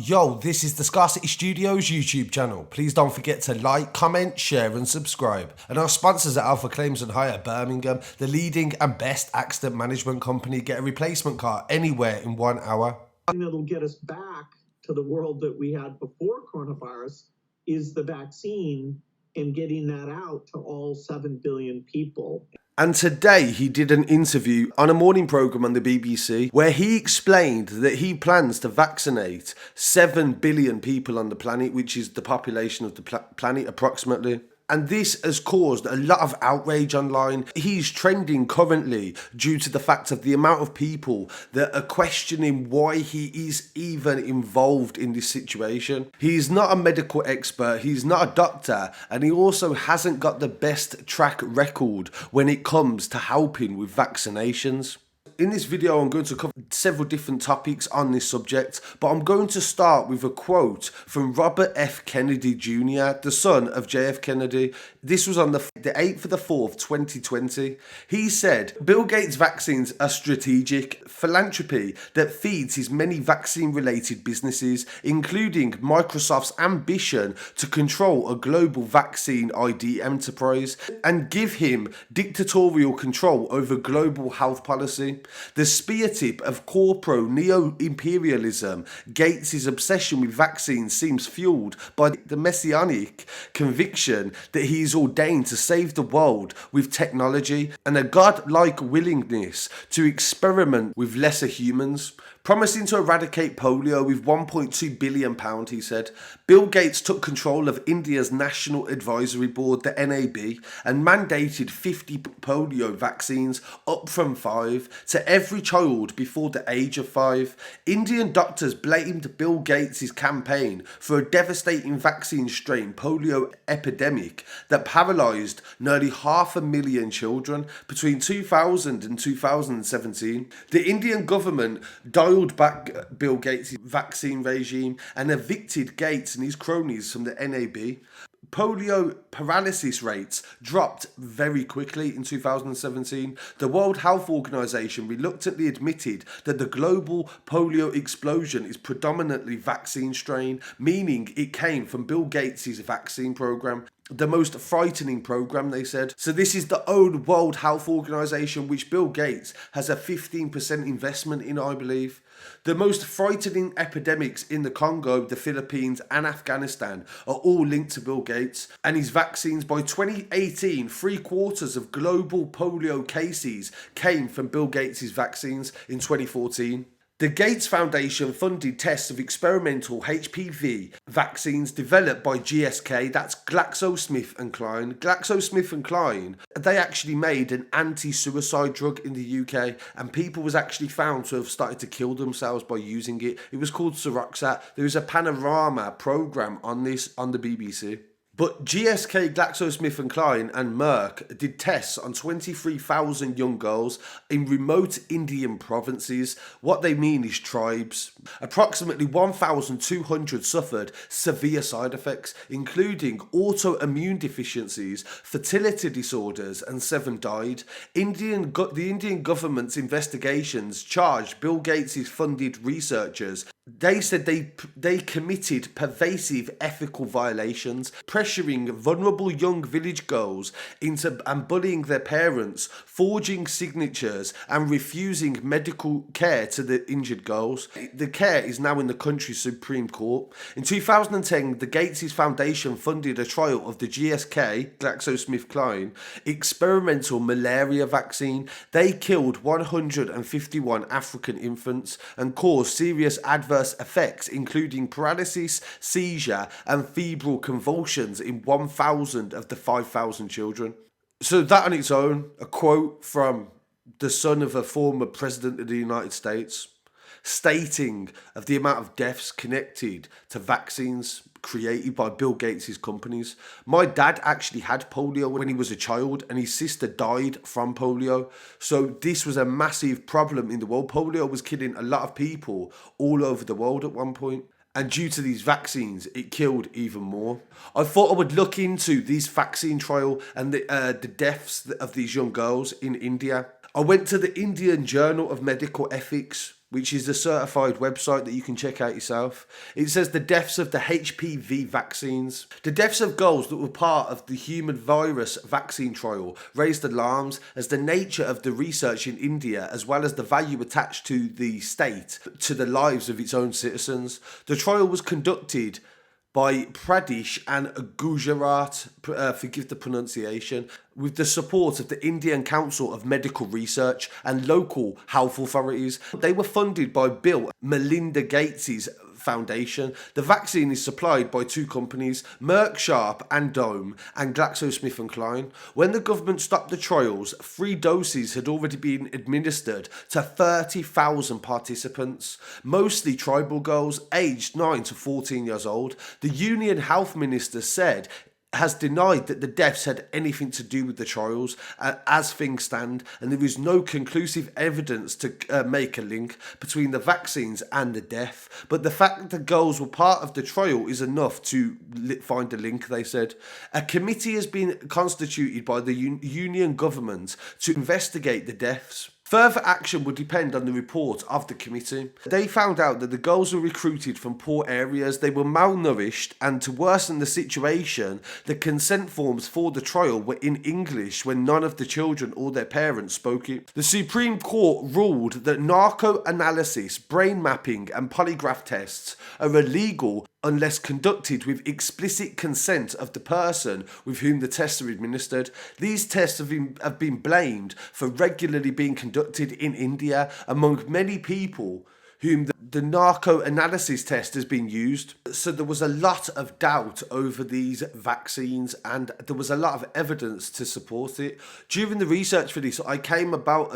Yo, this is the Scarcity Studios YouTube channel. Please don't forget to like, comment, share and subscribe. And our sponsors at Alpha Claims and Hire Birmingham, the leading and best accident management company. Get a replacement car anywhere in 1 hour. That'll get us back to the world that we had before coronavirus is the vaccine and getting that out to all 7 billion people. And today he did an interview on a morning programme on the BBC where he explained that he plans to vaccinate 7 billion people on the planet, which is the population of the planet approximately. And this has caused a lot of outrage online. He's trending currently due to the fact of the amount of people that are questioning why he is even involved in this situation. He's not a medical expert, he's not a doctor, and he also hasn't got the best track record when it comes to helping with vaccinations. In this video, I'm going to cover several different topics on this subject, but I'm going to start with a quote from Robert F. Kennedy Jr., the son of JF Kennedy. This was on the 8th of the 4th, 2020. He said, "Bill Gates' vaccines are strategic philanthropy that feeds his many vaccine-related businesses, including Microsoft's ambition to control a global vaccine ID enterprise and give him dictatorial control over global health policy. The spear tip of corporate neo-imperialism, Gates' obsession with vaccines seems fueled by the messianic conviction that he is ordained to save the world with technology and a godlike willingness to experiment with lesser humans. Promising to eradicate polio with £1.2 billion, he said. Bill Gates took control of India's National Advisory Board, the NAB, and mandated 50 polio vaccines, up from 5, to every child before the age of 5. Indian doctors blamed Bill Gates' campaign for a devastating vaccine strain polio epidemic that paralysed nearly 500,000 children between 2000 and 2017. The Indian government dialed back Bill Gates' vaccine regime and evicted Gates and his cronies from the NAB. Polio paralysis rates dropped very quickly in 2017. The World Health Organization reluctantly admitted that the global polio explosion is predominantly vaccine strain, meaning it came from Bill Gates' vaccine program. The most frightening program, they said. So this is the old World Health Organization, which Bill Gates has a 15% investment in, I believe. The most frightening epidemics in the Congo, the Philippines and Afghanistan are all linked to Bill Gates and his vaccines. By 2018, 3/4 of global polio cases came from Bill Gates' vaccines in 2014. The Gates Foundation funded tests of experimental HPV vaccines developed by GSK, that's GlaxoSmithKline. GlaxoSmithKline, they actually made an anti-suicide drug in the UK and people was actually found to have started to kill themselves by using it. It was called Seroxat. There was a Panorama programme on this on the BBC. But GSK, GlaxoSmithKline and Merck did tests on 23,000 young girls in remote Indian provinces. What they mean is tribes. Approximately 1,200 suffered severe side effects, including autoimmune deficiencies, fertility disorders, and 7 died. The Indian government's investigations charged Bill Gates' funded researchers. They said they committed pervasive ethical violations, pressuring vulnerable young village girls into and bullying their parents, forging signatures and refusing medical care to the injured girls. The care is now in the country's Supreme Court. In 2010, the Gates Foundation funded a trial of the GSK, GlaxoSmithKline, experimental malaria vaccine. They killed 151 African infants and caused serious adverse effects, including paralysis, seizure, and febrile convulsions in 1,000 of the 5,000 children. So that on its own, a quote from the son of a former president of the United States, stating of the amount of deaths connected to vaccines created by Bill Gates' companies. My dad actually had polio when he was a child and his sister died from polio. So this was a massive problem in the world. Polio was killing a lot of people all over the world at one point. And due to these vaccines, it killed even more. I thought I would look into this vaccine trial and the deaths of these young girls in India. I went to the Indian Journal of Medical Ethics which is a certified website that you can check out yourself. It says the deaths of the HPV vaccines. The deaths of girls that were part of the human virus vaccine trial raised alarms as the nature of the research in India, as well as the value attached to the state, to the lives of its own citizens. The trial was conducted by Pradesh and Gujarat, forgive the pronunciation, with the support of the Indian Council of Medical Research and local health authorities. They were funded by Bill Melinda Gates' foundation. The vaccine is supplied by two companies, Merck Sharp and Dome, and GlaxoSmithKline. When the government stopped the trials, 3 doses had already been administered to 30,000 participants, mostly tribal girls aged 9 to 14 years old. The Union Health Minister has denied that the deaths had anything to do with the trials as things stand, and there is no conclusive evidence to make a link between the vaccines and the death. But the fact that the girls were part of the trial is enough to find a link, they said. A committee has been constituted by the Union government to investigate the deaths. Further action would depend on the report of the committee. They found out that the girls were recruited from poor areas, they were malnourished, and to worsen the situation, the consent forms for the trial were in English when none of the children or their parents spoke it. The Supreme Court ruled that narco-analysis, brain mapping, and polygraph tests are illegal unless conducted with explicit consent of the person with whom the tests are administered. These tests have been blamed for regularly being conducted in India among many people whom the narco-analysis test has been used. So there was a lot of doubt over these vaccines, and there was a lot of evidence to support it. During the research for this, I came about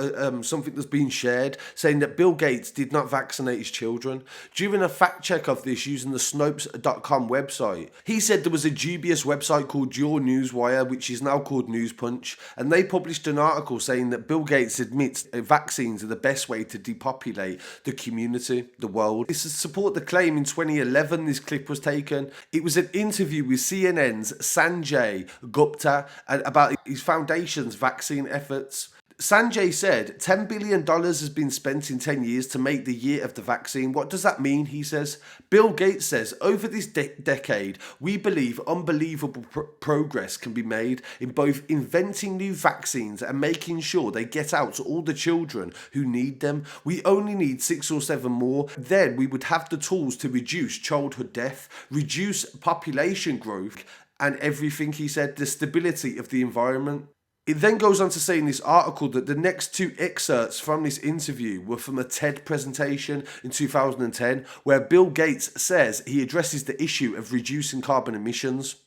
something that's been shared saying that Bill Gates did not vaccinate his children. During a fact check of this using the Snopes.com website, he said there was a dubious website called Your Newswire, which is now called News Punch, and they published an article saying that Bill Gates admits vaccines are the best way to depopulate the community, the world. This is to support the claim. In 2011, this clip was taken. It was an interview with CNN's Sanjay Gupta about his foundation's vaccine efforts. Sanjay said $10 billion has been spent in 10 years to make the year of the vaccine. What does that mean? He says. Bill Gates says, over this decade, we believe unbelievable progress can be made in both inventing new vaccines and making sure they get out to all the children who need them. We only need 6 or 7 more. Then we would have the tools to reduce childhood death, reduce population growth, and everything, he said, the stability of the environment. It then goes on to say in this article that the next 2 excerpts from this interview were from a TED presentation in 2010, where Bill Gates says he addresses the issue of reducing carbon emissions.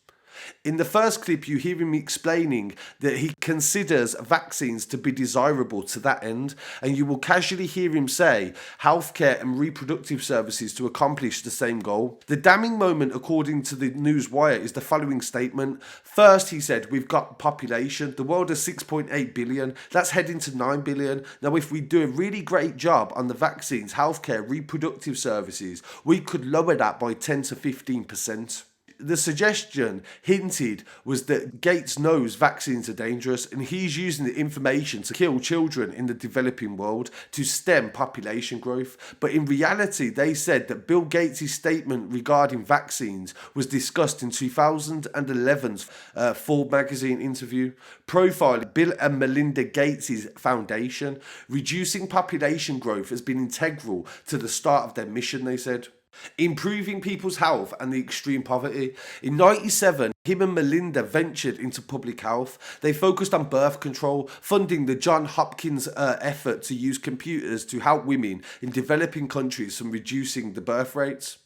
In the first clip, you hear him explaining that he considers vaccines to be desirable to that end, and you will casually hear him say healthcare and reproductive services to accomplish the same goal. The damning moment, according to the Newswire, is the following statement. First, he said, we've got population. The world has 6.8 billion. That's heading to 9 billion. Now, if we do a really great job on the vaccines, healthcare, reproductive services, we could lower that by 10 to 15%. The suggestion hinted was that Gates knows vaccines are dangerous and he's using the information to kill children in the developing world to stem population growth. But in reality, they said that Bill Gates' statement regarding vaccines was discussed in 2011's Forbes magazine interview, profiling Bill and Melinda Gates' foundation. Reducing population growth has been integral to the start of their mission, they said. Improving people's health and the extreme poverty. In 1997, him and Melinda ventured into public health. They focused on birth control, funding the Johns Hopkins effort to use computers to help women in developing countries from reducing the birth rates.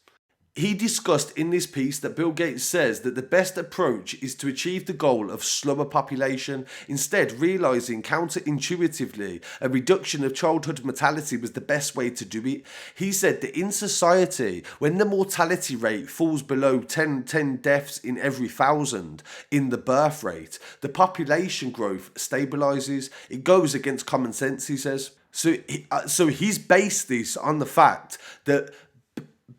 He discussed in this piece that Bill Gates says that the best approach is to achieve the goal of slower population, instead realising counterintuitively a reduction of childhood mortality was the best way to do it. He said that in society, when the mortality rate falls below 10 deaths in every 1,000 in the birth rate, the population growth stabilises. It goes against common sense, he says. So he's based this on the fact that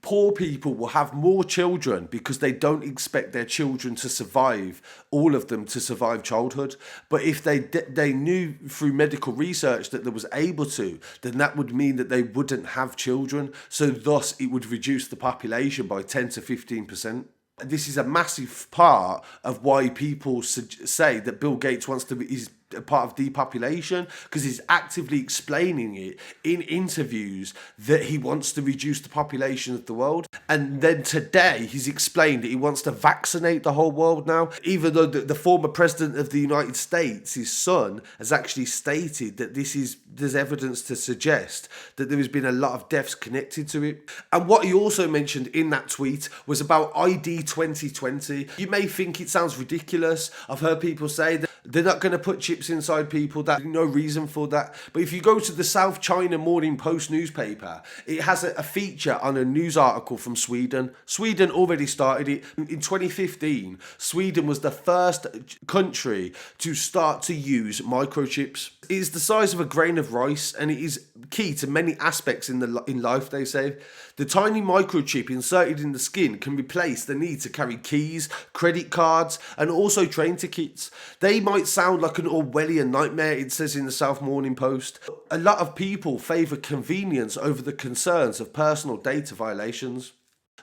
poor people will have more children because they don't expect their children to survive, all of them to survive childhood. But if they knew through medical research that they was able to, then that would mean that they wouldn't have children. So thus it would reduce the population by 10 to 15%. This is a massive part of why people say that Bill Gates is a part of depopulation, because he's actively explaining it in interviews that he wants to reduce the population of the world. And then today he's explained that he wants to vaccinate the whole world now, even though the former president of the United States, his son, has actually stated that there's evidence to suggest that there has been a lot of deaths connected to it. And what he also mentioned in that tweet was about ID 2020. You may think it sounds ridiculous. I've heard people say that they're not going to put chips inside people. There's no reason for that. But if you go to the South China Morning Post newspaper, it has a feature on a news article from Sweden. Sweden already started it. In 2015, Sweden was the first country to start to use microchips. It is the size of a grain of rice, and it is key to many aspects in life, they say. The tiny microchip inserted in the skin can replace the need to carry keys, credit cards, and also train tickets. They might sound like an Orwellian nightmare, it says in the South Morning Post. A lot of people favour convenience over the concerns of personal data violations.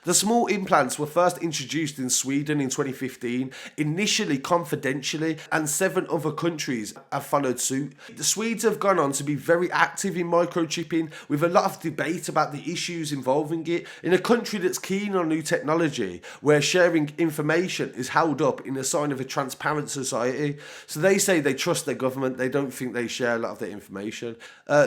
The small implants were first introduced in Sweden in 2015, initially confidentially, and 7 other countries have followed suit. The Swedes have gone on to be very active in microchipping, with a lot of debate about the issues involving it. In a country that's keen on new technology, where sharing information is held up in a sign of a transparent society. So they say they trust their government, they don't think they share a lot of their information.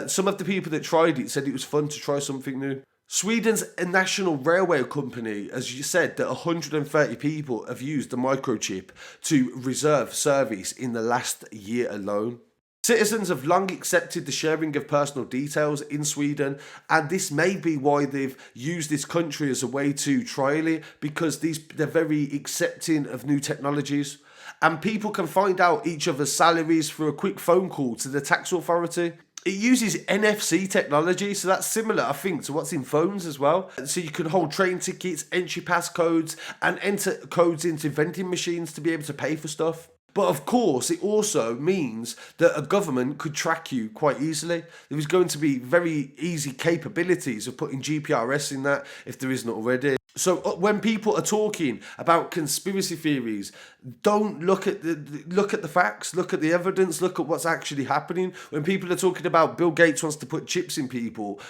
Some of the people that tried it said it was fun to try something new. Sweden's national railway company, as you said, that 130 people have used the microchip to reserve service in the last year alone. Citizens have long accepted the sharing of personal details in Sweden, and this may be why they've used this country as a way to trial it, because they're very accepting of new technologies. And people can find out each other's salaries through a quick phone call to the tax authority. It uses NFC technology, so that's similar, I think, to what's in phones as well. So you can hold train tickets, entry pass codes, and enter codes into vending machines to be able to pay for stuff. But of course, it also means that a government could track you quite easily. There is going to be very easy capabilities of putting GPRS in that, if there isn't already. So when people are talking about conspiracy theories, don't look at the facts, look at the evidence, look at what's actually happening. When people are talking about Bill Gates wants to put chips in people,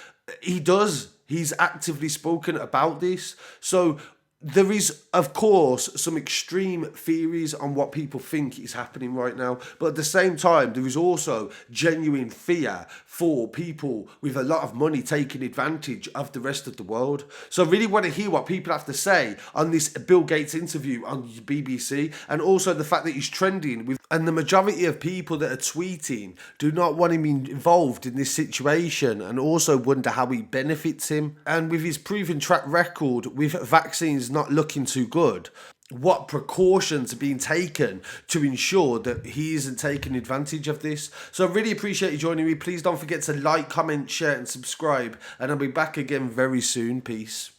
he does. He's actively spoken about this. So there is, of course, some extreme theories on what people think is happening right now. But at the same time, there is also genuine fear for people with a lot of money taking advantage of the rest of the world. So I really want to hear what people have to say on this Bill Gates interview on BBC, and also the fact that he's trending with, and the majority of people that are tweeting do not want him involved in this situation, and also wonder how he benefits him. And with his proven track record with vaccines not looking too good, what precautions are being taken to ensure that he isn't taking advantage of this. So I really appreciate you joining me. Please don't forget to like, comment, share and subscribe, and I'll be back again very soon. Peace.